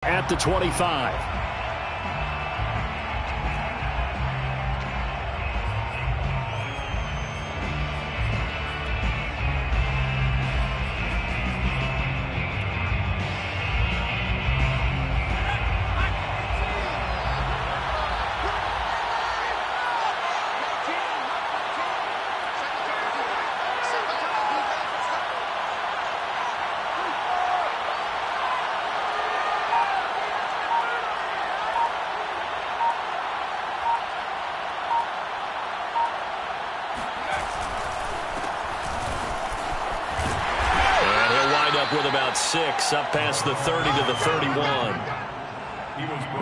At the 25. With about 6 up past the 30 to the 31.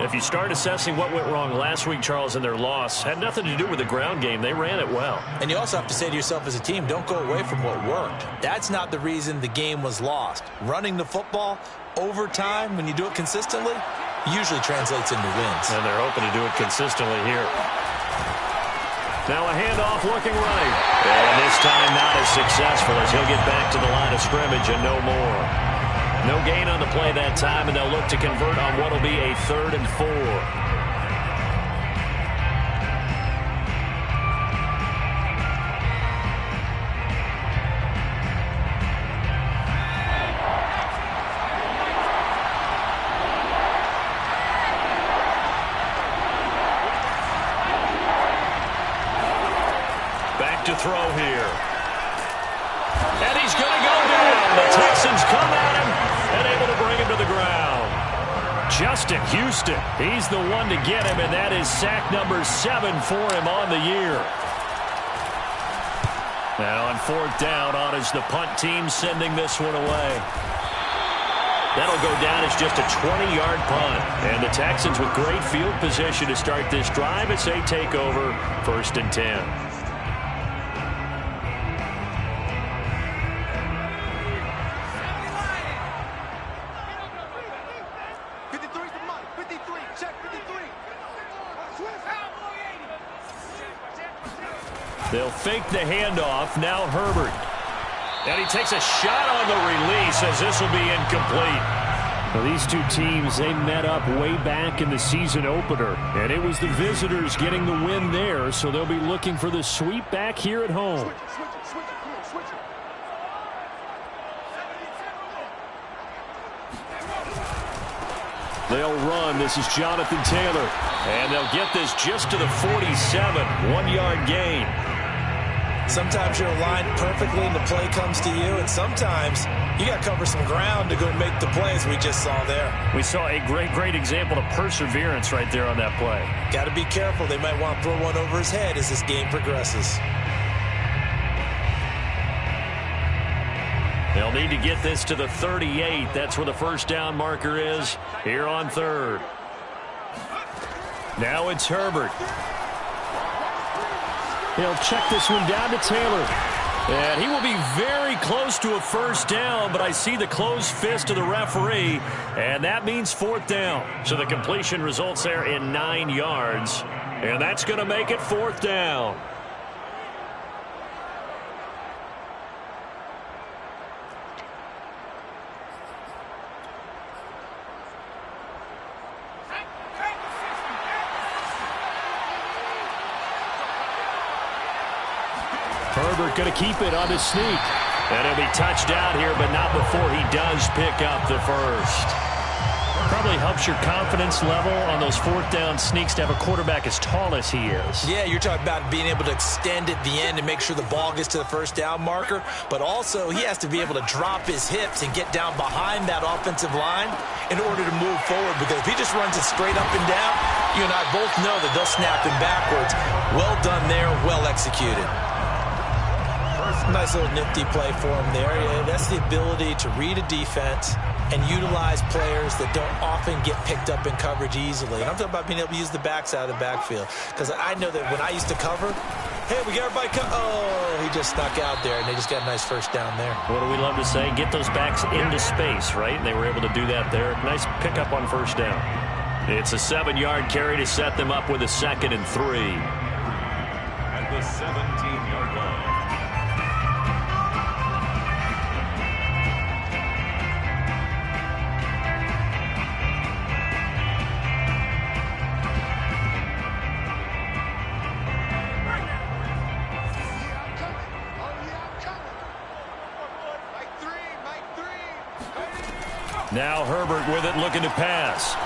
If you start assessing what went wrong last week, Charles, in their loss, had nothing to do with the ground game. They ran it well. And you also have to say to yourself as a team, don't go away from what worked. That's not the reason the game was lost. Running the football over time, when you do it consistently, usually translates into wins. And they're hoping to do it consistently here. Now a handoff looking right. And this time not as successful as he'll get back to the line of scrimmage and no more. No gain on the play that time, and they'll look to convert on what will be a 3rd and 4. To throw here. And he's going to go down. The Texans come at him and able to bring him to the ground. Justin Houston, he's the one to get him, and that is sack number 7 for him on the year. Now on 4th down, on is the punt team sending this one away. That'll go down as just a 20-yard punt. And the Texans with great field position to start this drive as they take over 1st and 10. They'll fake the handoff. Now Herbert. And he takes a shot on the release as this will be incomplete. Well, these two teams, they met up way back in the season opener. And it was the visitors getting the win there, so they'll be looking for the sweep back here at home. They'll run. This is Jonathan Taylor. And they'll get this just to the 47. 1-yard gain. Sometimes you're aligned perfectly and the play comes to you, and sometimes you got to cover some ground to go make the plays we just saw there. We saw a great example of perseverance right there on that play. Got to be careful. They might want to throw one over his head as this game progresses. They'll need to get this to the 38. That's where the 1st down marker is here on 3rd. Now it's Herbert. He'll check this one down to Taylor. And he will be very close to a 1st down, but I see the closed fist of the referee, and that means 4th down. So the completion results there in 9 yards, and that's going to make it 4th down. Herbert going to keep it on the sneak. And he'll be touched out here, but not before he does pick up the 1st. Probably helps your confidence level on those 4th down sneaks to have a quarterback as tall as he is. Yeah, you're talking about being able to extend at the end and make sure the ball gets to the 1st down marker. But also, he has to be able to drop his hips and get down behind that offensive line in order to move forward. Because if he just runs it straight up and down, you and I both know that they'll snap him backwards. Well done there, well executed. Nice little nifty play for him there. Yeah, that's the ability to read a defense and utilize players that don't often get picked up in coverage easily. And I'm talking about being able to use the backs out of the backfield. Because I know that when I used to cover, hey, we got everybody oh, he just snuck out there, and they just got a nice 1st down there. What do we love to say? Get those backs into space, right? And they were able to do that there. Nice pickup on 1st down. It's a 7-yard carry to set them up with a 2nd and 3. At the 17-yard line. Now Herbert with it, looking to pass.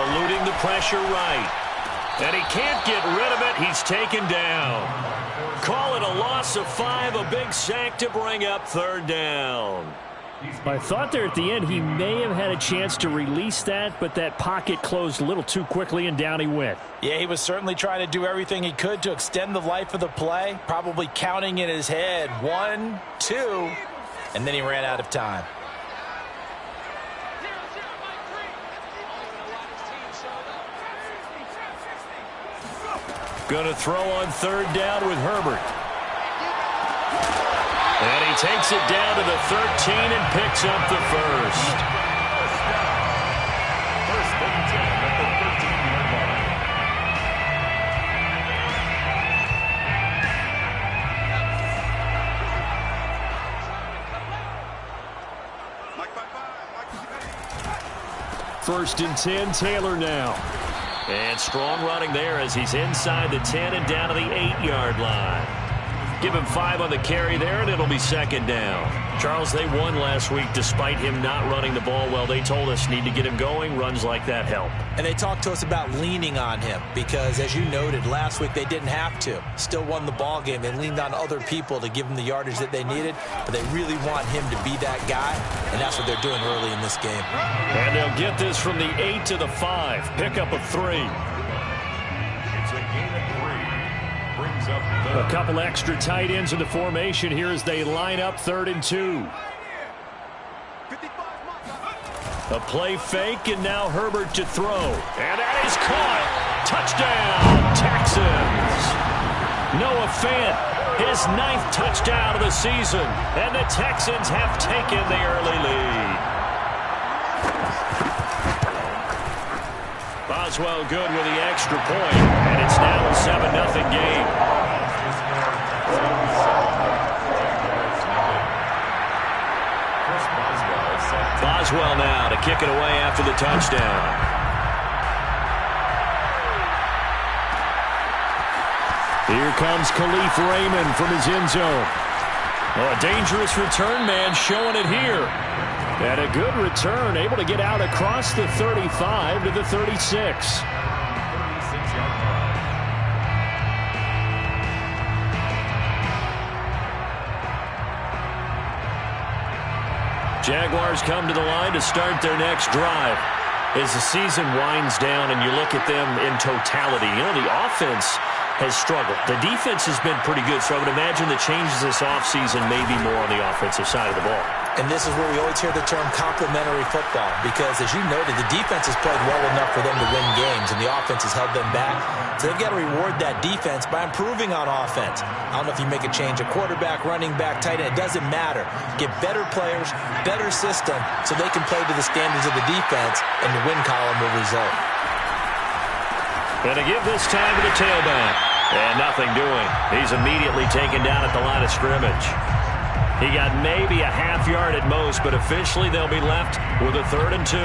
Eluding the pressure right. And he can't get rid of it. He's taken down. Call it a loss of 5, a big sack to bring up third down. I thought there at the end he may have had a chance to release that, but that pocket closed a little too quickly, and down he went. Yeah, he was certainly trying to do everything he could to extend the life of the play, probably counting in his head 1, 2, and then he ran out of time. Going to throw on third down with Herbert. And he takes it down to the 13 and picks up the first. First and 10 at the 13-yard line. First and 10, Taylor now. And strong running there as he's inside the 10 and down to the 8-yard line. Give him 5 on the carry there, and it'll be second down. Charles, they won last week despite him not running the ball well. They told us need to get him going. Runs like that help. And they talked to us about leaning on him because, as you noted, last week they didn't have to. Still won the ball game. They leaned on other people to give them the yardage that they needed, but they really want him to be that guy, and that's what they're doing early in this game. And they'll get this from the 8 to the 5. Pick up a 3. It's a gain of 3. Brings up A couple extra tight ends in the formation here as they line up 3rd and 2. A play fake, and now Herbert to throw. And that is caught. Touchdown, Texans. Noah Fant, his 9th touchdown of the season. And the Texans have taken the early lead. Boswell good with the extra point, and it's now a 7-0 game. Boswell now to kick it away after the touchdown. Here comes Khalif Raymond from his end zone. Oh, a dangerous return man showing it here. And a good return, able to get out across the 35 to the 36. Jaguars come to the line to start their next drive. As the season winds down and you look at them in totality, you know, the offense has struggled. The defense has been pretty good, so I would imagine the changes this offseason may be more on the offensive side of the ball. And this is where we always hear the term complementary football because, as you noted, the defense has played well enough for them to win games, and the offense has held them back. So they've got to reward that defense by improving on offense. I don't know if you make a change, a quarterback, running back, tight end, it doesn't matter. Get better players, better system, so they can play to the standards of the defense, and the win column will result. And to give this time to the tailback. And nothing doing. He's immediately taken down at the line of scrimmage. He got maybe a half yard at most, but officially they'll be left with a 3rd and 2.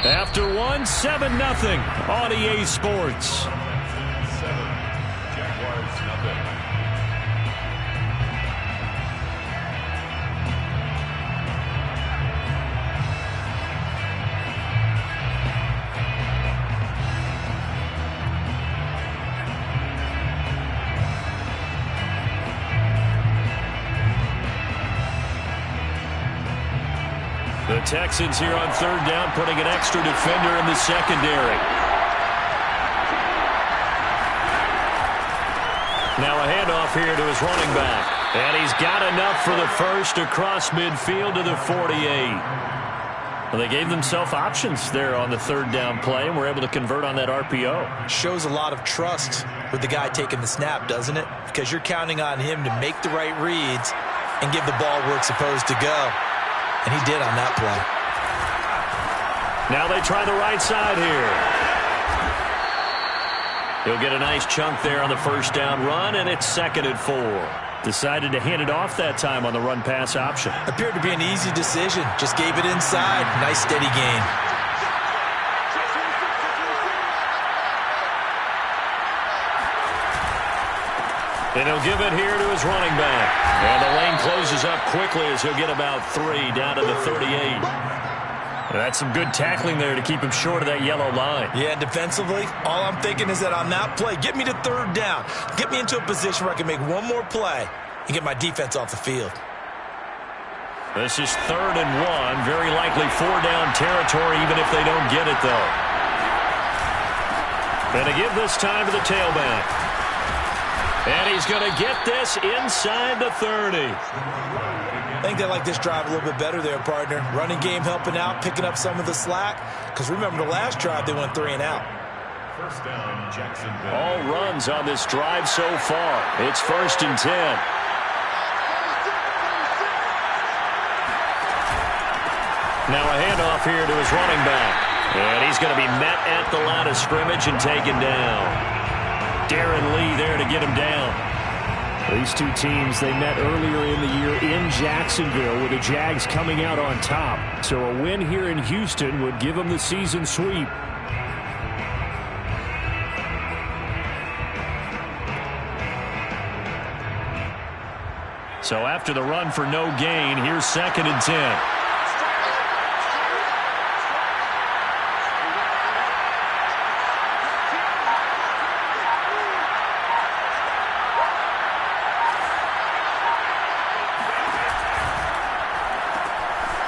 After 1, 7-0 on EA Sports. 7, Jaguars nothing. The Texans here on 3rd down, putting an extra defender in the secondary. Now a handoff here to his running back. And he's got enough for the first across midfield to the 48. Well, they gave themselves options there on the 3rd down play, and were able to convert on that RPO. Shows a lot of trust with the guy taking the snap, doesn't it? Because you're counting on him to make the right reads and give the ball where it's supposed to go. And he did on that play. Now they try the right side here. He'll get a nice chunk there on the 1st down run, and it's 2nd and 4. Decided to hand it off that time on the run-pass option. Appeared to be an easy decision. Just gave it inside. Nice steady gain. And he'll give it here to his running back. And the lane closes up quickly as he'll get about 3 down to the 38. And that's some good tackling there to keep him short of that yellow line. Yeah, defensively, all I'm thinking is that on that play, get me to 3rd down. Get me into a position where I can make one more play and get my defense off the field. This is 3rd and 1. Very likely 4-down territory even if they don't get it, though. And to give this time to the tailback. And he's going to get this inside the 30. I think they like this drive a little bit better there, partner. Running game helping out, picking up some of the slack. Because remember, the last drive, they went 3 and out. First down, Jacksonville. All runs on this drive so far. It's 1st and 10. Now a handoff here to his running back. And he's going to be met at the line of scrimmage and taken down. Darren Lee there to get him down. These two teams, they met earlier in the year in Jacksonville with the Jags coming out on top. So a win here in Houston would give them the season sweep. So after the run for no gain, here's 2nd and 10.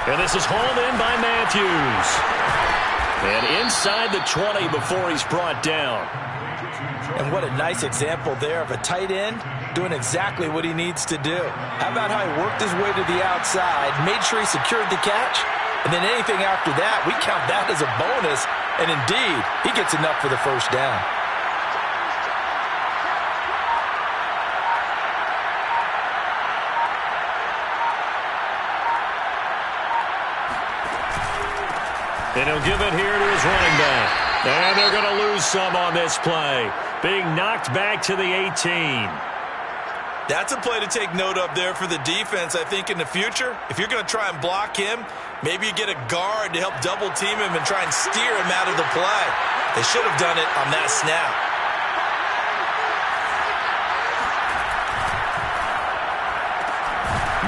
And this is hauled in by Matthews. And inside the 20 before he's brought down. And what a nice example there of a tight end doing exactly what he needs to do. How about how he worked his way to the outside, made sure he secured the catch, and then anything after that, we count that as a bonus. And indeed, he gets enough for the 1st down. And he'll give it here to his running back. And they're going to lose some on this play. Being knocked back to the 18. That's a play to take note of there for the defense, I think, in the future. If you're going to try and block him, maybe you get a guard to help double team him and try and steer him out of the play. They should have done it on that snap.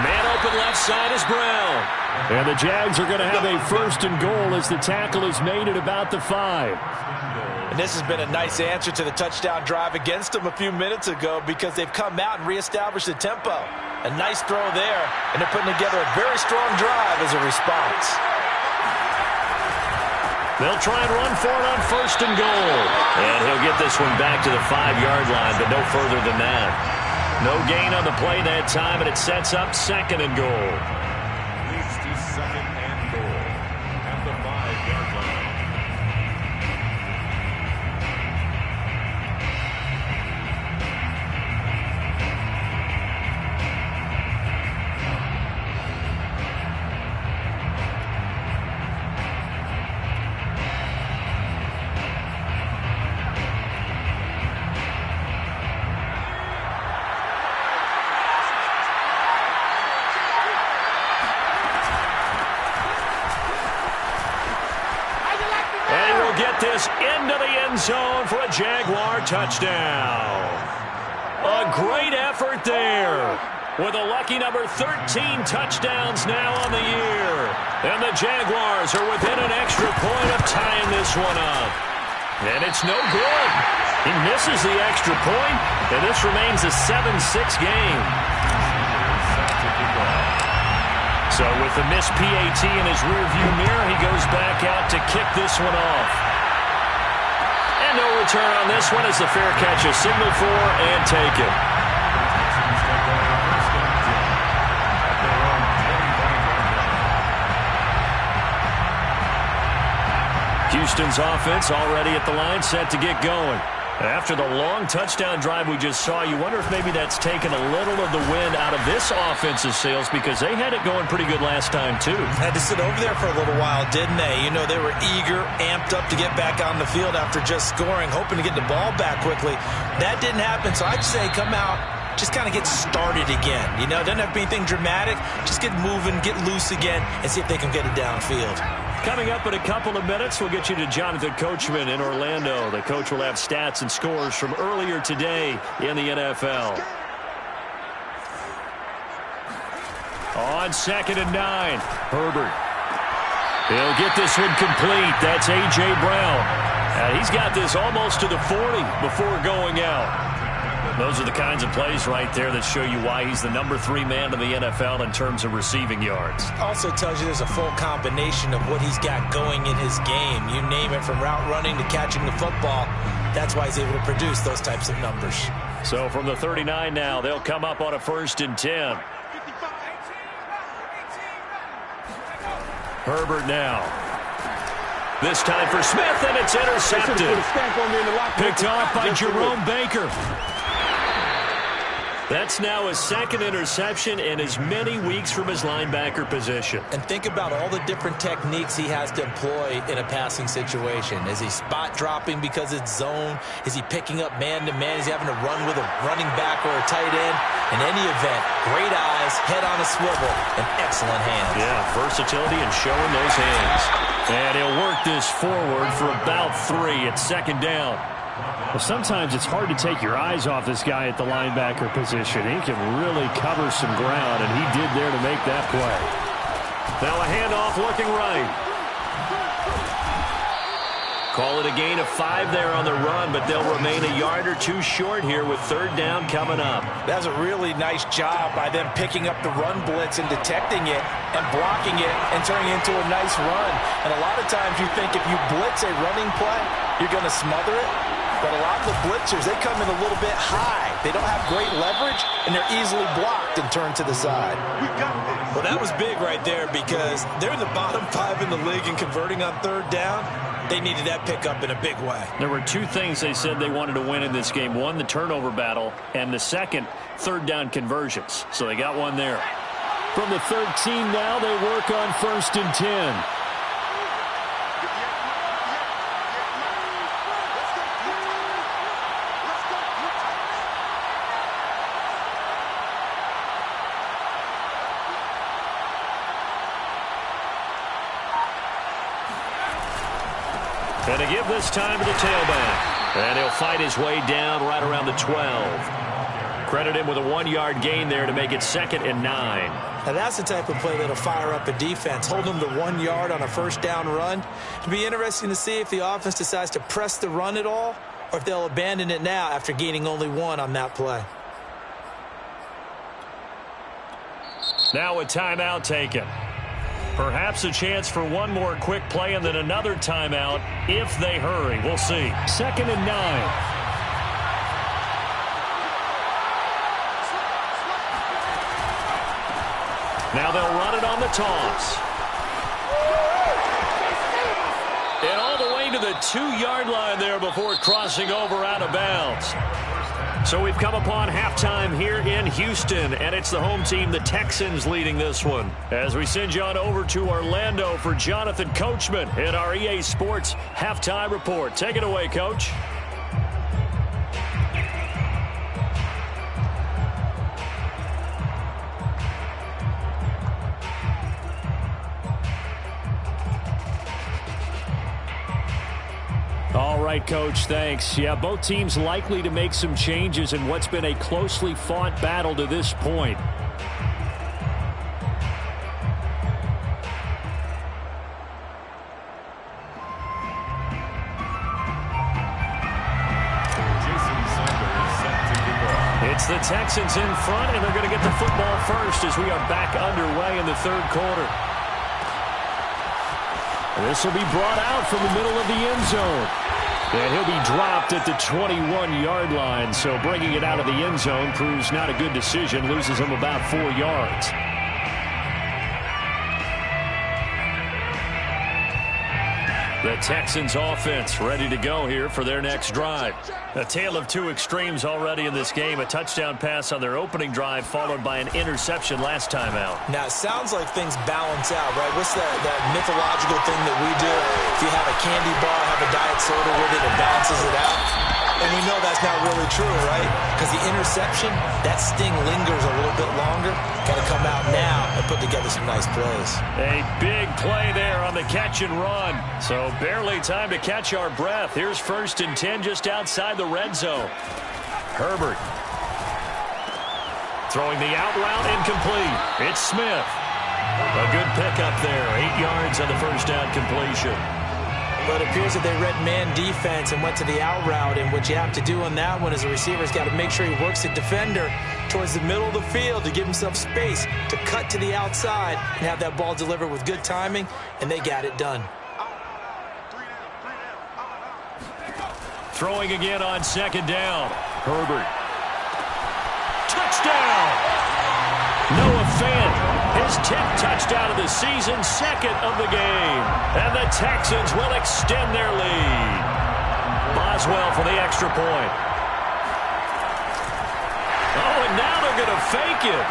Man open left side is Brown. And the Jags are going to have a 1st and goal as the tackle is made at about the 5. And this has been a nice answer to the touchdown drive against them a few minutes ago because they've come out and reestablished the tempo. A nice throw there, and they're putting together a very strong drive as a response. They'll try and run for it on 1st and goal. And he'll get this one back to the 5-yard line, but no further than that. No gain on the play that time, and it sets up 2nd and goal. Leads to 2nd and goal at the 5-yard line. This into the end zone for a Jaguar touchdown. A great effort there with a lucky number 13 touchdowns now on the year. And the Jaguars are within an extra point of tying this one up. And it's no good. He misses the extra point, and this remains a 7-6 game. So with the missed PAT in his rearview mirror, he goes back out to kick this one off. And no return on this one as the fair catch is signaled for and taken. Houston's offense already at the line, set to get going. After the long touchdown drive we just saw, you wonder if maybe that's taken a little of the wind out of this offense's sails because they had it going pretty good last time, too. Had to sit over there for a little while, didn't they? You know, they were eager, amped up to get back on the field after just scoring, hoping to get the ball back quickly. That didn't happen, so I'd say come out, just kind of get started again. You know, doesn't have to be anything dramatic. Just get moving, get loose again, and see if they can get it downfield. Coming up in a couple of minutes, we'll get you to Jonathan Coachman in Orlando. The coach will have stats and scores from earlier today in the NFL. On 2nd and 9, Herbert. He'll get this one complete. That's A.J. Brown. He's got this almost to the 40 before going out. Those are the kinds of plays right there that show you why he's the number 3 man in the NFL in terms of receiving yards. Also tells you there's a full combination of what he's got going in his game. You name it, from route running to catching the football. That's why he's able to produce those types of numbers. So from the 39 now, they'll come up on a 1st and 10. Herbert now. This time for Smith, and it's intercepted. Picked off by Jerome Baker. That's now his 2nd interception in as many weeks from his linebacker position. And think about all the different techniques he has to employ in a passing situation. Is he spot dropping because it's zone? Is he picking up man-to-man? Is he having to run with a running back or a tight end? In any event, great eyes, head on a swivel, and excellent hands. Yeah, versatility and showing those hands. And he'll work this forward for about 3 at 2nd down. Well, sometimes it's hard to take your eyes off this guy at the linebacker position. He can really cover some ground, and he did there to make that play. Now a handoff looking right. Call it a gain of 5 there on the run, but they'll remain a yard or 2 short here with 3rd down coming up. That's a really nice job by them picking up the run blitz and detecting it and blocking it and turning it into a nice run. And a lot of times you think if you blitz a running play, you're going to smother it. But a lot of the blitzers, they come in a little bit high. They don't have great leverage, and they're easily blocked and turned to the side. Well, that was big right there because they're in the bottom 5 in the league in converting on 3rd down. They needed that pickup in a big way. There were 2 things they said they wanted to win in this game. One, the turnover battle, and the second, 3rd down conversions. So they got one there. From the 13 now, they work on 1st and 10. And to give this time to the tailback. And he'll fight his way down right around the 12. Credit him with a 1-yard gain there to make it 2nd and 9. Now that's the type of play that'll fire up a defense. Hold them to 1 yard on a 1st down run. It'll be interesting to see if the offense decides to press the run at all, or if they'll abandon it now after gaining only 1 on that play. Now a timeout taken. Perhaps a chance for one more quick play and then another timeout if they hurry. We'll see. 2nd and 9. Now they'll run it on the toss. And all the way to the 2-yard line there before crossing over out of bounds. So we've come upon halftime here in Houston, and it's the home team, the Texans, leading this one. As we send you on over to Orlando for Jonathan Coachman in our EA Sports Halftime Report. Take it away, Coach. All right, Coach, thanks. Yeah, both teams likely to make some changes in what's been a closely fought battle to this point. It's the Texans in front, and they're going to get the football first as we are back underway in the 3rd quarter. This will be brought out from the middle of the end zone. And he'll be dropped at the 21-yard line. So bringing it out of the end zone proves not a good decision. Loses him about 4 yards. The Texans offense ready to go here for their next drive. A tale of 2 extremes already in this game. A touchdown pass on their opening drive followed by an interception last time out. Now, it sounds like things balance out, right? What's that mythological thing that we do? If you have a candy bar, have a diet soda with it, it balances it out. And we know that's not really true, right? Because the interception, that sting lingers a little bit longer. Got to come out now and put together some nice plays. A big play there on the catch and run. So barely time to catch our breath. Here's 1st and 10 just outside the red zone. Herbert. Throwing the out route, incomplete. It's Smith. A good pickup there. 8 yards on the first down completion. But it appears that they read man defense and went to the out route, and what you have to do on that one is the receiver's got to make sure he works the defender towards the middle of the field to give himself space to cut to the outside and have that ball delivered with good timing, and they got it done. Throwing again on second down. Herbert. Touchdown! Noah Fant, his 10th touchdown of the season, second of the game. And the Texans will extend their lead. Boswell for the extra point. Oh, and now they're going to fake it.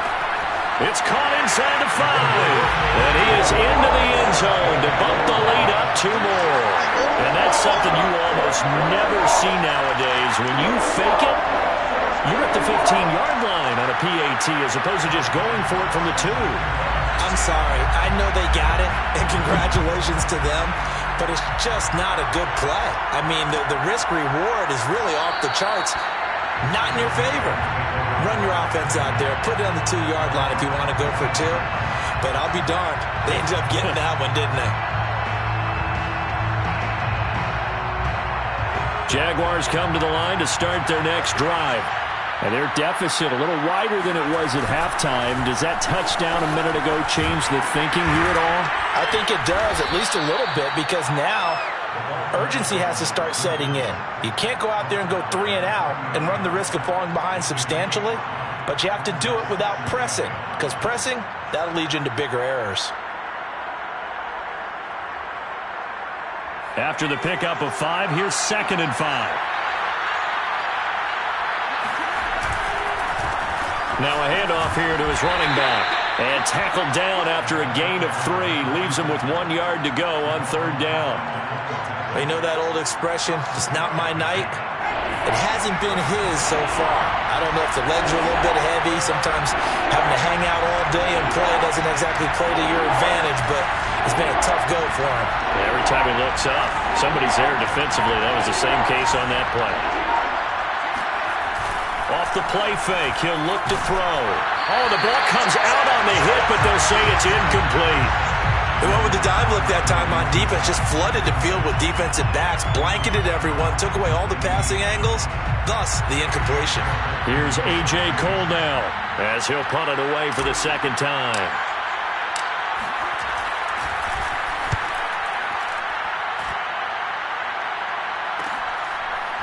It's caught inside the 5. And he is into the end zone to bump the lead up 2 more. And that's something you almost never see nowadays. When you fake it, you're at the 15-yard line on a PAT as opposed to just going for it from the 2. I'm sorry. I know they got it, and congratulations to them, but it's just not a good play. I mean, the risk-reward is really off the charts. Not in your favor. Run your offense out there. Put it on the 2-yard line if you want to go for 2. But I'll be darned. They ended up getting that one, didn't they? Jaguars come to the line to start their next drive. And their deficit a little wider than it was at halftime. Does that touchdown a minute ago change the thinking here at all? I think it does, at least a little bit, because now urgency has to start setting in. You can't go out there and go 3 and out and run the risk of falling behind substantially, but you have to do it without pressing, because pressing, that'll lead you into bigger errors. After the pickup of 5, here's 2nd and 5. Now a handoff here to his running back. And tackled down after a gain of 3. Leaves him with 1 yard to go on 3rd down. You know that old expression, it's not my night? It hasn't been his so far. I don't know if the legs are a little bit heavy. Sometimes having to hang out all day and play doesn't exactly play to your advantage, but it's been a tough go for him. Every time he looks up, somebody's there defensively. That was the same case on that play. Off the play fake, he'll look to throw. Oh, the ball comes out on the hit, but they'll say it's incomplete. They went with the dive look that time on defense, just flooded the field with defensive backs, blanketed everyone, took away all the passing angles, thus the incompletion. Here's A.J. Cole now, as he'll punt it away for the 2nd time.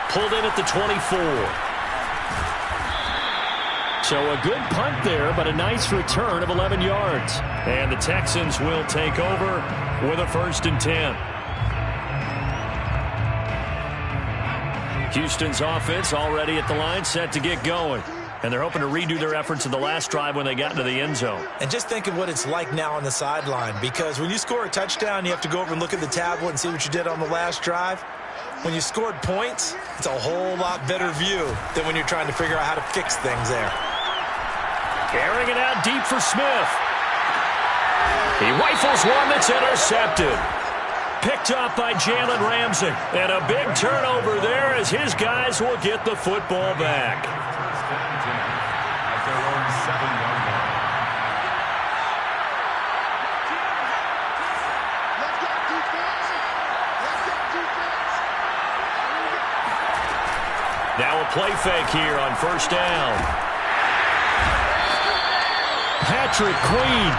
Pulled in at the 24. So a good punt there, but a nice return of 11 yards. And the Texans will take over with a 1st and 10. Houston's offense already at the line, set to get going. And they're hoping to redo their efforts in the last drive when they got into the end zone. And just think of what it's like now on the sideline, because when you score a touchdown, you have to go over and look at the tablet and see what you did on the last drive. When you scored points, it's a whole lot better view than when you're trying to figure out how to fix things there. Carrying it out deep for Smith. He rifles one that's intercepted. Picked up by Jalen Ramsey. And a big turnover there as his guys will get the football back. At their own 7-yard line. Now a play fake here on 1st down. Patrick Queen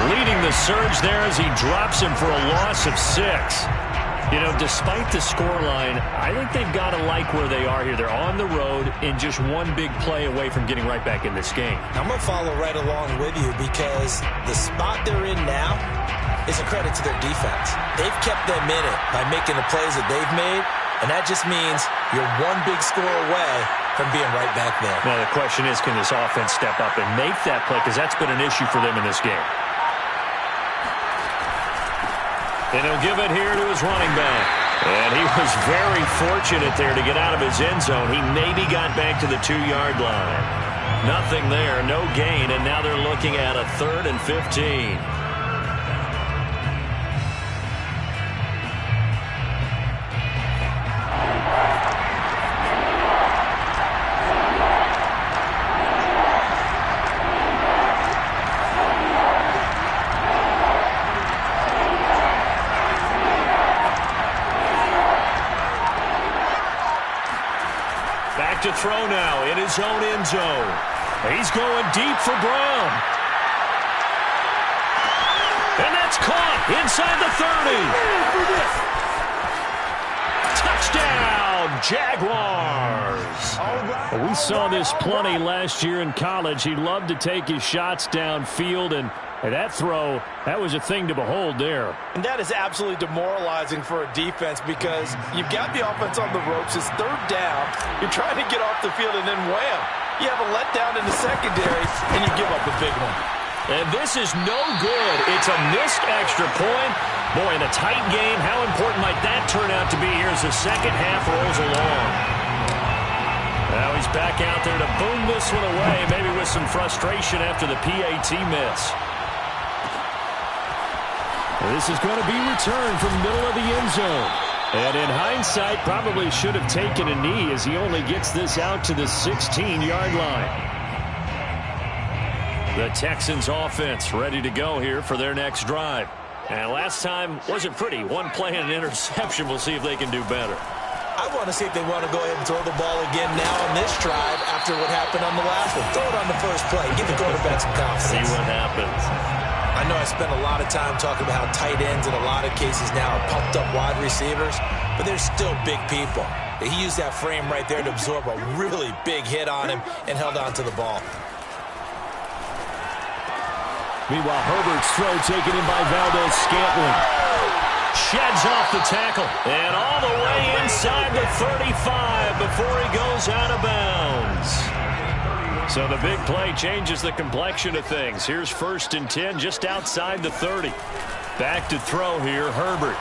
leading the surge there as he drops him for a loss of 6. You know, despite the scoreline, I think they've got to like where they are here. They're on the road and just one big play away from getting right back in this game. I'm going to follow right along with you because the spot they're in now is a credit to their defense. They've kept them in it by making the plays that they've made, and that just means you're one big score away from being right back there. Now the question is, can this offense step up and make that play? Because that's been an issue for them in this game. And he'll give it here to his running back. And he was very fortunate there to get out of his end zone. He maybe got back to the 2-yard line. Nothing there, no gain, and now they're looking at a 3rd and 15. throw now in his own end zone. He's going deep for Brown. And that's caught inside the 30. Touchdown, Jaguars. We saw this plenty last year in college. He loved to take his shots downfield, and that throw, that was a thing to behold there. And that is absolutely demoralizing for a defense because you've got the offense on the ropes. It's third down. You're trying to get off the field, and then wham, you have a letdown in the secondary, and you give up a big one. And this is no good. It's a missed extra point. Boy, in a tight game, how important might that turn out to be here as the second half rolls along? Now he's back out there to boom this one away, maybe with some frustration after the PAT miss. This is going to be returned from middle of the end zone. And in hindsight, probably should have taken a knee as he only gets this out to the 16-yard line. The Texans offense ready to go here for their next drive. And last time wasn't pretty. One play and an interception. We'll see if they can do better. I want to see if they want to go ahead and throw the ball again now on this drive after what happened on the last one. Throw it on the first play. Give the quarterback some confidence. See what happens. I know I spent a lot of time talking about how tight ends in a lot of cases now are pumped up wide receivers, but they're still big people. He used that frame right there to absorb a really big hit on him and held on to the ball. Meanwhile, Herbert's throw taken in by Valdes-Scantling. Sheds off the tackle. And all the way inside the 35 before he goes out of bounds. So the big play changes the complexion of things. Here's 1st and 10 just outside the 30. Back to throw here, Herbert.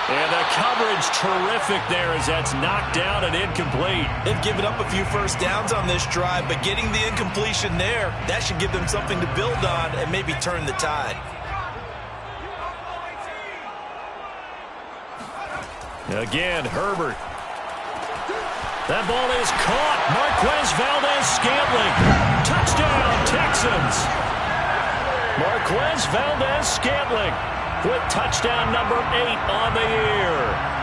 And the coverage terrific there as that's knocked down and incomplete. They've given up a few first downs on this drive, but getting the incompletion there, that should give them something to build on and maybe turn the tide. Again, Herbert. That ball is caught. Marquez Valdes-Scantling. Touchdown, Texans. Marquez Valdes-Scantling with touchdown number 8 on the year.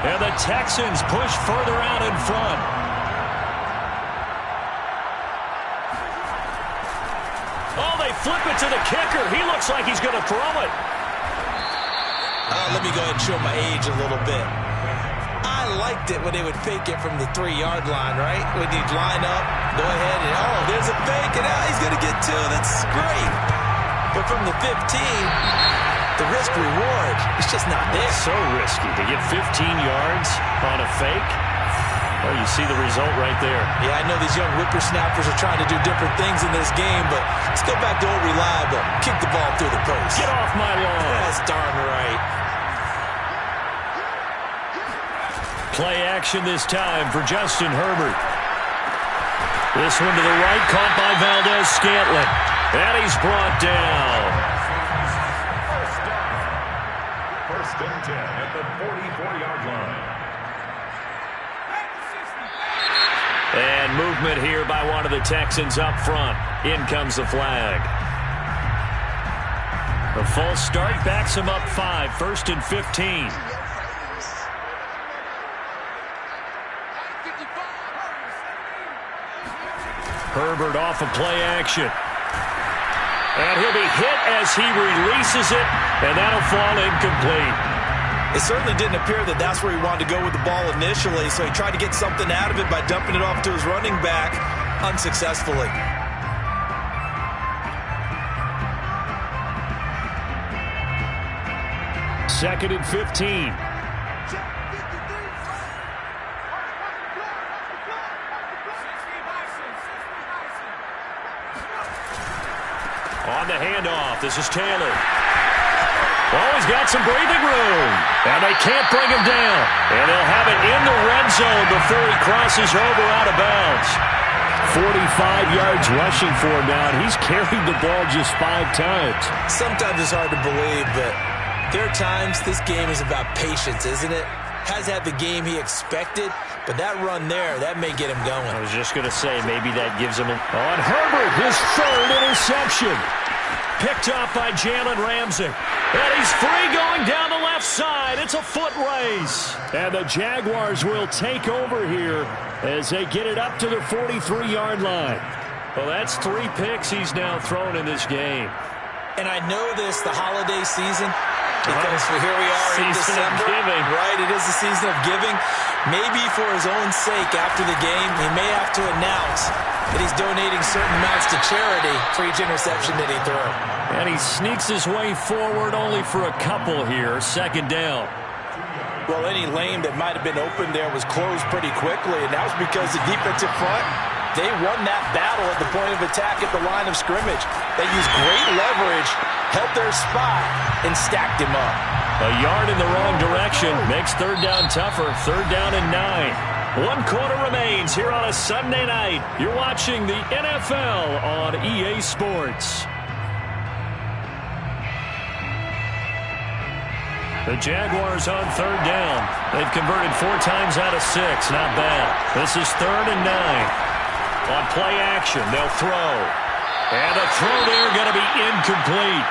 And the Texans push further out in front. Oh, they flip it to the kicker. He looks like he's going to throw it. Let me go ahead and show my age a little bit. I liked it when they would fake it from the 3-yard line, right? When you'd line up, go ahead and, oh, there's a fake, and he's going to get 2. That's great. But from the 15, the risk-reward is just not there. It's so risky to get 15 yards on a fake. Well, you see the result right there. Yeah, I know these young whippersnappers are trying to do different things in this game, but let's go back to old reliable. Kick the ball through the post. Get off my lawn. That's darn right. Play action this time for Justin Herbert. This one to the right, caught by Valdes-Scantling. And he's brought down. First and 10 at the 44-yard line. And movement here by one of the Texans up front. In comes the flag. The false start backs him up 5. 1st and 15. Herbert off of play action. And he'll be hit as he releases it, and that'll fall incomplete. It certainly didn't appear that that's where he wanted to go with the ball initially, so he tried to get something out of it by dumping it off to his running back unsuccessfully. Second and 15. On the handoff, this is Taylor. Oh, he's got some breathing room. And they can't bring him down. And they'll have it in the red zone before he crosses over out of bounds. 45 yards rushing for him now, and he's carried the ball just 5 times. Sometimes it's hard to believe, but there are times this game is about patience, isn't it? Has had the game he expected, but that run there, that may get him going. I was just going to say, maybe that gives him on Herbert, his 3rd interception. picked up by Jalen Ramsey. And he's free going down the left side. It's a foot race. And the Jaguars will take over here as they get it up to the 43-yard line. Well, that's 3 picks he's now thrown in this game. And I know this, the holiday season, because here we are in December. Right, it is the season of giving. Maybe for his own sake after the game, he may have to announce that he's donating certain amounts to charity for each interception that he threw. And he sneaks his way forward only for a couple here. 2nd down. Well, any lane that might have been open there was closed pretty quickly, and that was because the defensive front, they won that battle at the point of attack at the line of scrimmage. They used great leverage, held their spot, and stacked him up. A yard in the wrong direction makes 3rd down tougher. 3rd down and 9. 1 quarter remains here on a Sunday night. You're watching the NFL on EA Sports. The Jaguars on 3rd down. They've converted 4 times out of 6. Not bad. This is 3rd and 9. On play action, they'll throw. And the throw there going to be incomplete.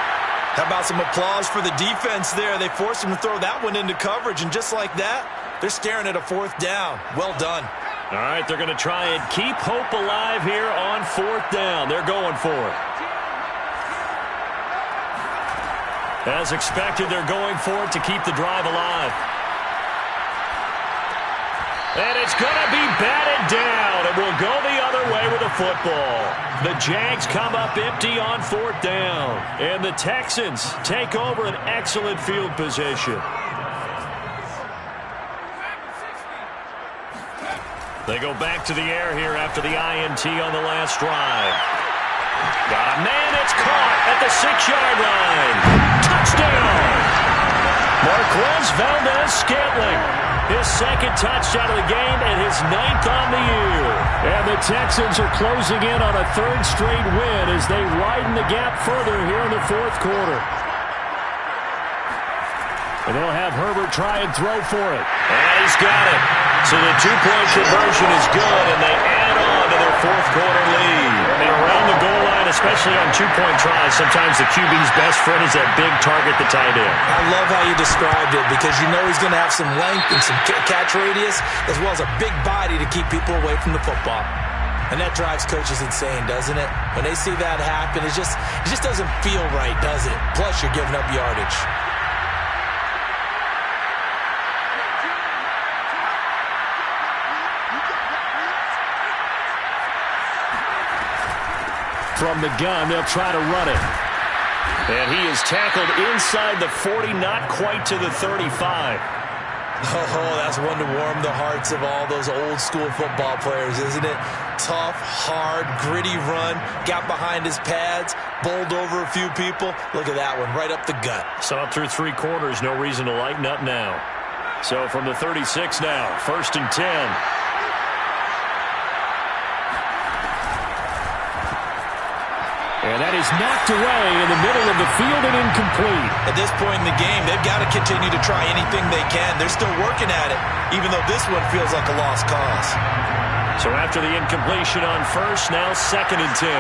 How about some applause for the defense there? They forced him to throw that one into coverage, and just like that, they're staring at a 4th down. Well done. All right, they're going to try and keep hope alive here on 4th down. They're going for it. As expected, they're going for it to keep the drive alive. And it's going to be batted down. It will go the other way with the football. The Jags come up empty on 4th down. And the Texans take over an excellent field position. They go back to the air here after the INT on the last drive. Got a man, it's caught at the 6-yard line. Touchdown! Marquez Valdez-Scantling. His 2nd touchdown of the game and his 9th on the year. And the Texans are closing in on a 3rd straight win as they widen the gap further here in the 4th quarter. And they'll have Herbert try and throw for it. And he's got it. So the 2-point conversion is good, and they add on to their 4th quarter lead. And around the goal line, especially on 2-point tries, sometimes the QB's best friend is that big target, the tight end. I love how you described it because you know he's going to have some length and some catch radius as well as a big body to keep people away from the football. And that drives coaches insane, doesn't it? When they see that happen, it just doesn't feel right, does it? Plus, you're giving up yardage. From the gun, they'll try to run it. And he is tackled inside the 40, not quite to the 35. Oh, that's one to warm the hearts of all those old school football players, isn't it? Tough, hard, gritty run, got behind his pads, bowled over a few people. Look at that one, right up the gut. Saw it through 3 quarters, no reason to lighten up now. So from the 36 now, 1st and 10. And that is knocked away in the middle of the field and incomplete. At this point in the game, they've got to continue to try anything they can. They're still working at it, even though this one feels like a lost cause. So after the incompletion on 1st, now 2nd and 10.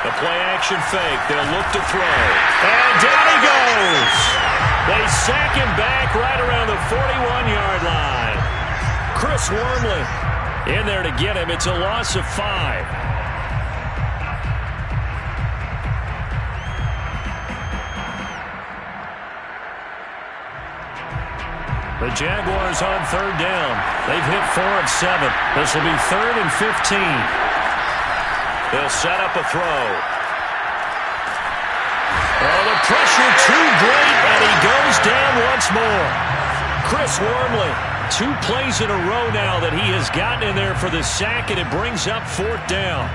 The play-action fake. They'll look to throw. And down he goes. They sack him back right around the 41-yard line. Chris Wormley in there to get him. It's a loss of 5. The Jaguars on 3rd down. They've hit 4 of 7. This will be 3rd and 15. They'll set up a throw. Oh, the pressure too great, and he goes down once more. Chris Wormley. 2 plays in a row now that he has gotten in there for the sack, and it brings up 4th down.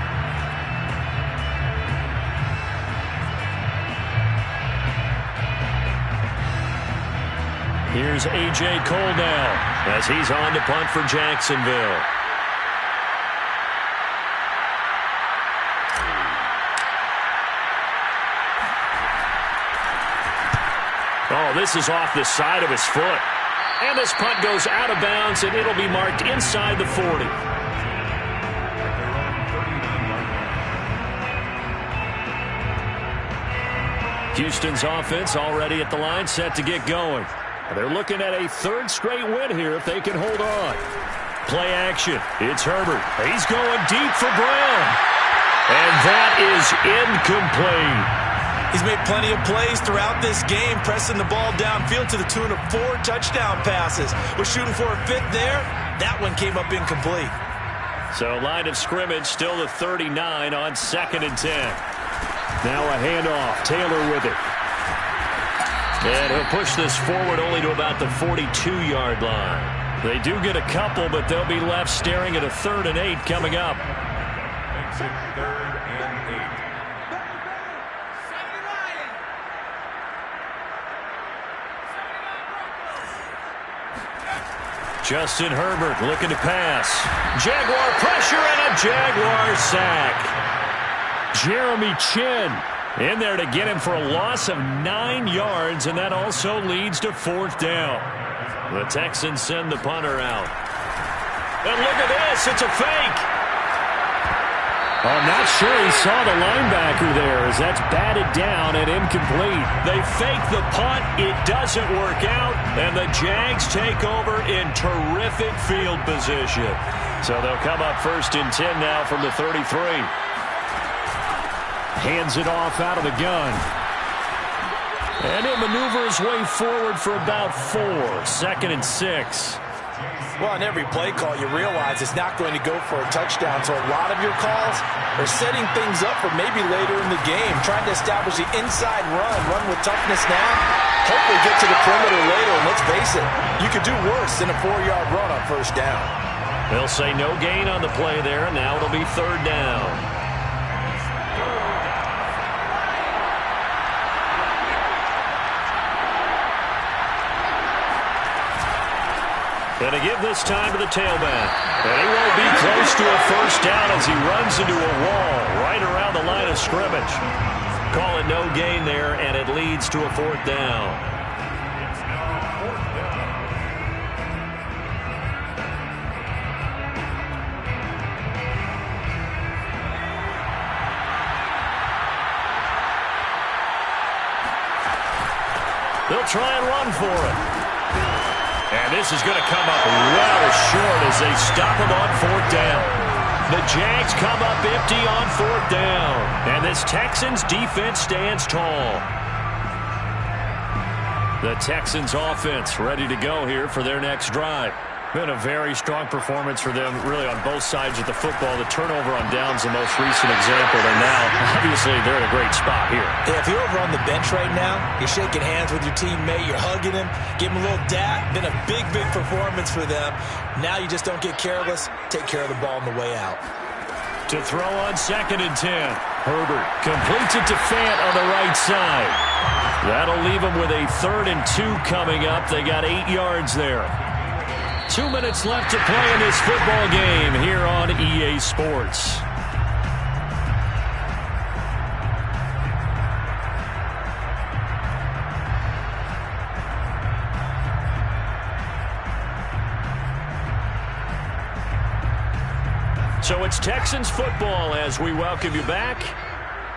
Here's A.J. Cole now as he's on to punt for Jacksonville. Oh, this is off the side of his foot. And this punt goes out of bounds, and it'll be marked inside the 40. Houston's offense already at the line, set to get going. They're looking at a third straight win here if they can hold on. Play action. It's Herbert. He's going deep for Brown. And that is incomplete. He's made plenty of plays throughout this game, pressing the ball downfield to the tune of 4 touchdown passes. We're shooting for a 5th there. That one came up incomplete. So line of scrimmage still the 39 on 2nd and 10. Now a handoff. Taylor with it. And he'll push this forward only to about the 42-yard line. They do get a couple, but they'll be left staring at a 3rd and 8 coming up. Makes it 3rd and 8. Justin Herbert looking to pass. Jaguar pressure and a Jaguar sack. Jeremy Chin in there to get him for a loss of 9 yards, and that also leads to 4th down. The Texans send the punter out. And look at this, it's a fake. I'm not sure he saw the linebacker there as that's batted down and incomplete. They fake the punt, it doesn't work out, and the Jags take over in terrific field position. So they'll come up 1st and 10 now from the 33. Hands it off out of the gun. And he'll maneuver his way forward for about 4. 2nd and 6. Well, on every play call, you realize it's not going to go for a touchdown. So a lot of your calls are setting things up for maybe later in the game, trying to establish the inside run with toughness now. Hopefully get to the perimeter later. And let's face it, you could do worse than a 4-yard run on 1st down. They'll say no gain on the play there, and now it'll be 3rd down. Going to give this time to the tailback. And he won't be close to a 1st down as he runs into a wall right around the line of scrimmage. Call it no gain there, and it leads to a 4th down. It's now 4th down. They'll try and run for it. And this is going to come up rather short as they stop him on 4th down. The Jags come up empty on 4th down. And this Texans defense stands tall. The Texans offense ready to go here for their next drive. Been a very strong performance for them, really, on both sides of the football. The turnover on downs, the most recent example. And now, obviously, they're in a great spot here. Yeah, if you're over on the bench right now, you're shaking hands with your teammate, you're hugging him, give him a little dap. Been a big, big performance for them. Now you just don't get careless. Take care of the ball on the way out. To throw on 2nd and 10. Herbert completes it to Fant on the right side. That'll leave them with a 3rd and 2 coming up. They got 8 yards there. 2 minutes left to play in this football game here on EA Sports. So it's Texans football as we welcome you back.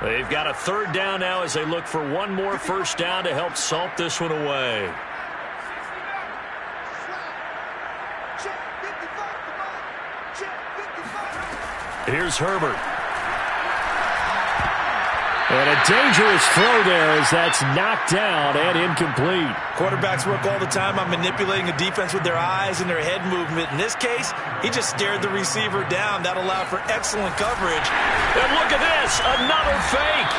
They've got a 3rd down now as they look for one more 1st down to help salt this one away. Here's Herbert. And a dangerous throw there as that's knocked down and incomplete. Quarterbacks work all the time on manipulating a defense with their eyes and their head movement. In this case, he just stared the receiver down. That allowed for excellent coverage. And look at this, another fake.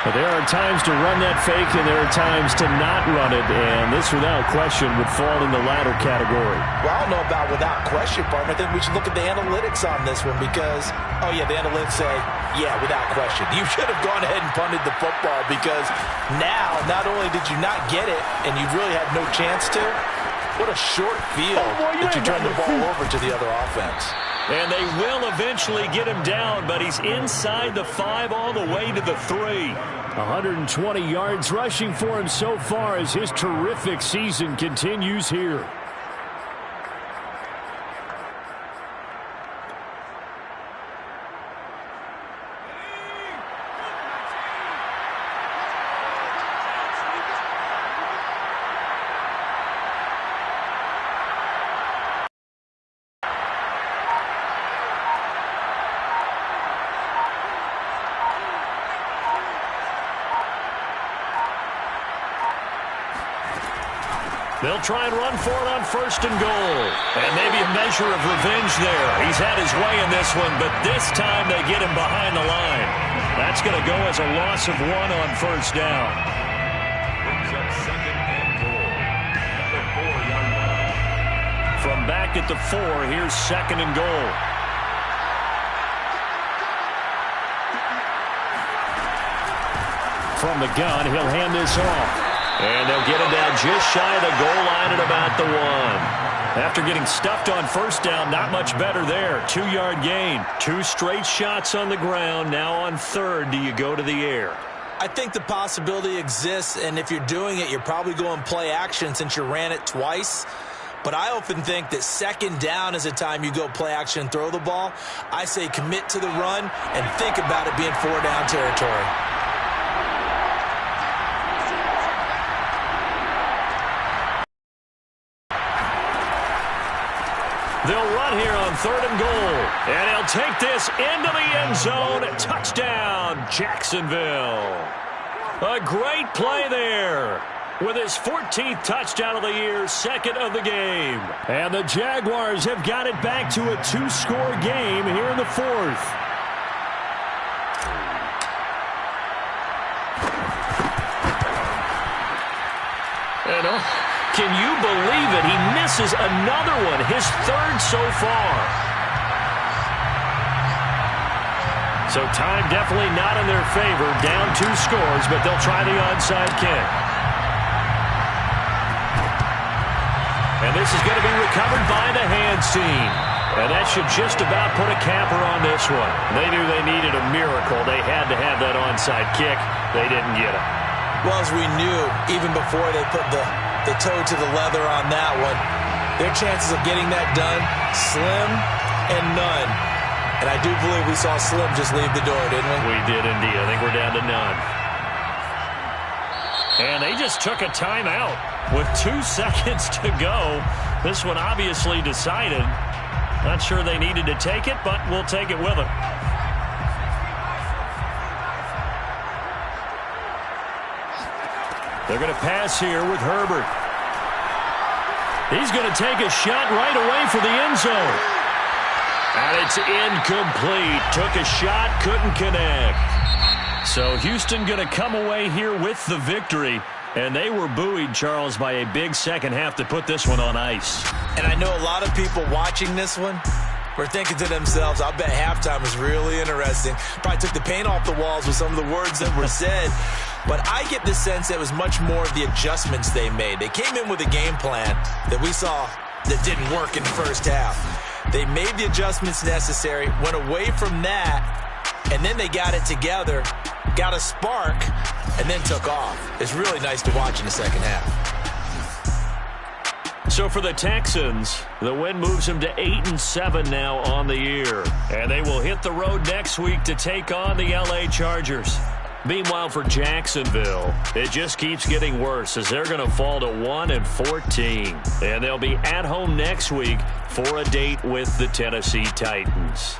But there are times to run that fake, and there are times to not run it, and this, without question, would fall in the latter category. Well, I don't know about without question, partner. I think we should look at the analytics on this one because, oh, yeah, the analytics say, yeah, without question. You should have gone ahead and punted the football because now, not only did you not get it, and you really had no chance to, what a short field that you turned the ball over to the other offense. And they will eventually get him down, but he's inside the 5 all the way to the 3. 120 yards rushing for him so far as his terrific season continues here. They'll try and run for it on 1st and goal. And maybe a measure of revenge there. He's had his way in this one, but this time they get him behind the line. That's going to go as a loss of 1 on 1st down. Brings up 2nd and goal at the 4-yard line. From back at the 4, here's 2nd and goal. From the gun, he'll hand this off. And they'll get him down just shy of the goal line at about the 1. After getting stuffed on 1st down, not much better there. 2-yard gain. 2 straight shots on the ground. Now on 3rd, do you go to the air? I think the possibility exists, and if you're doing it, you're probably going play action since you ran it twice. But I often think that 2nd down is a time you go play action and throw the ball. I say commit to the run and think about it being 4-down territory. They'll run here on 3rd and goal. And he'll take this into the end zone. Touchdown, Jacksonville. A great play there. With his 14th touchdown of the year, 2nd of the game. And the Jaguars have got it back to a 2-score game here in the 4th. And can you believe it? He misses another one, his 3rd so far. So time definitely not in their favor. Down 2 scores, but they'll try the onside kick. And this is going to be recovered by the hands team. And that should just about put a capper on this one. They knew they needed a miracle. They had to have that onside kick. They didn't get it. Well, as we knew, even before they put the toe to the leather on that one, their chances of getting that done, slim and none. And I do believe we saw Slim just leave the door, didn't we? We did indeed. I think we're down to none. And they just took a timeout with 2 seconds to go. This one obviously decided. Not sure they needed to take it, but we'll take it with them. They're going to pass here with Herbert. He's going to take a shot right away for the end zone. And it's incomplete. Took a shot, couldn't connect. So Houston going to come away here with the victory. And they were buoyed, Charles, by a big second half to put this one on ice. And I know a lot of people watching this one were thinking to themselves, I bet halftime was really interesting. Probably took the paint off the walls with some of the words that were said. But I get the sense that it was much more of the adjustments they made. They came in with a game plan that we saw that didn't work in the first half. They made the adjustments necessary, went away from that, and then they got it together, got a spark, and then took off. It's really nice to watch in the second half. So for the Texans, the win moves them to 8-7 now on the year. And they will hit the road next week to take on the LA Chargers. Meanwhile, for Jacksonville, it just keeps getting worse as they're going to fall to 1-14. And they'll be at home next week for a date with the Tennessee Titans.